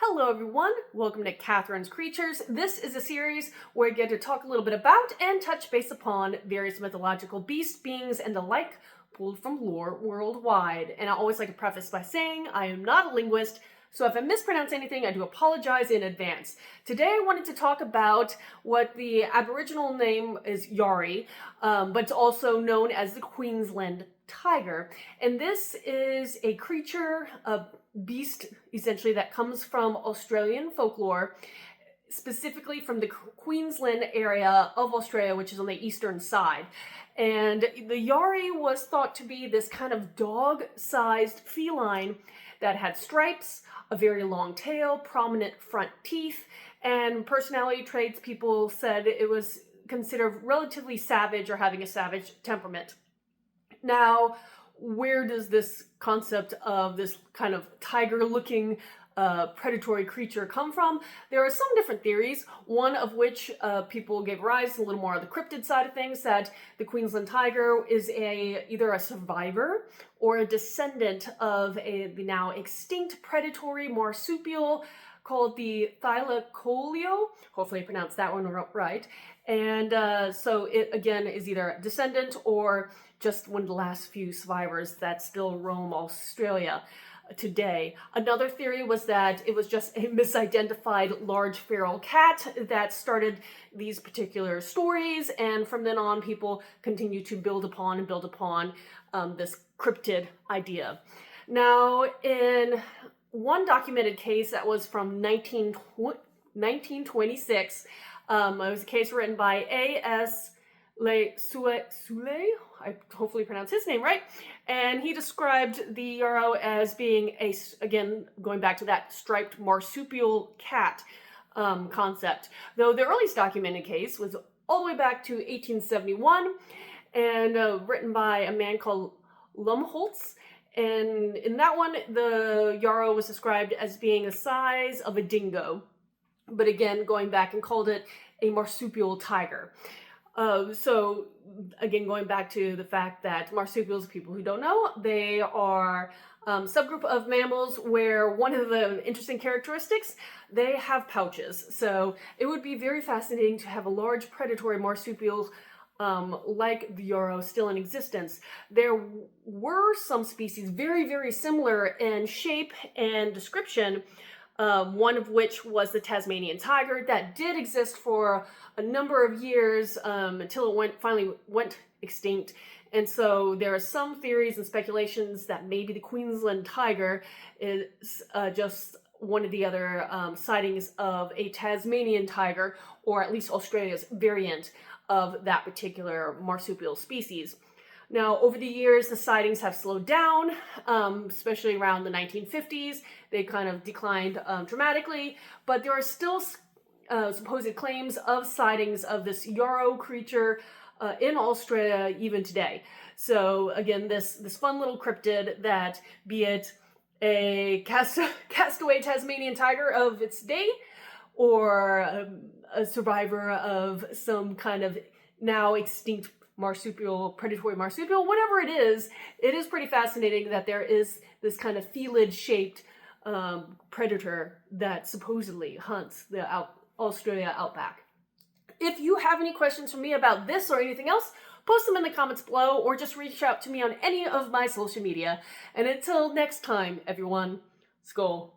Hello everyone, welcome to Katharine's Creatures. This is a series where I get to talk a little bit about and touch base upon various mythological beasts, beings, and the like pulled from lore worldwide. And I always like to preface by saying I am not a linguist, so if I mispronounce anything, I do apologize in advance. Today I wanted to talk about what the Aboriginal name is Yarri, but it's also known as the Queensland Tiger. And this is a creature, a beast, essentially, that comes from Australian folklore, specifically from the Queensland area of Australia, which is on the eastern side. And the Yarri was thought to be this kind of dog-sized feline that had stripes, a very long tail, prominent front teeth, and personality traits. People said it was considered relatively savage or having a savage temperament. Now, where does this concept of this kind of tiger-looking predatory creature come from? There are some different theories, one of which people gave rise to a little more on the cryptid side of things, that the Queensland Tiger is either a survivor or a descendant of the now extinct predatory marsupial called the thylacoleo. Hopefully I pronounced that one right. And so it, again, is either a descendant or just one of the last few survivors that still roam Australia today. Another theory was that it was just a misidentified large feral cat that started these particular stories, and from then on people continue to build upon this cryptid idea. Now, in one documented case that was from 1926, it was a case written by A.S. Sule, I hopefully pronounced his name right, and he described the Yarro as being again, going back to that striped marsupial cat concept. Though the earliest documented case was all the way back to 1871, and written by a man called Lumholtz. And in that one, the Yarro was described as being the size of a dingo, but again, going back and called it a marsupial tiger. So again, going back to the fact that marsupials, people who don't know, they are subgroup of mammals where one of the interesting characteristics, they have pouches. So it would be very fascinating to have a large predatory marsupial like the Yarro still in existence. There were some species very, very similar in shape and description, one of which was the Tasmanian tiger that did exist for a number of years until it finally went extinct. And so there are some theories and speculations that maybe the Queensland tiger is just one of the other sightings of a Tasmanian tiger, or at least Australia's variant of that particular marsupial species. Now, over the years, the sightings have slowed down, especially around the 1950s. They kind of declined dramatically, but there are still supposed claims of sightings of this Yarro creature in Australia even today. So again, this fun little cryptid that, be it a castaway Tasmanian tiger of its day, or a survivor of some kind of now extinct predatory marsupial, whatever it is pretty fascinating that there is this kind of felid-shaped predator that supposedly hunts the Australia outback. If you have any questions for me about this or anything else, post them in the comments below, or just reach out to me on any of my social media. And until next time, everyone, Skål.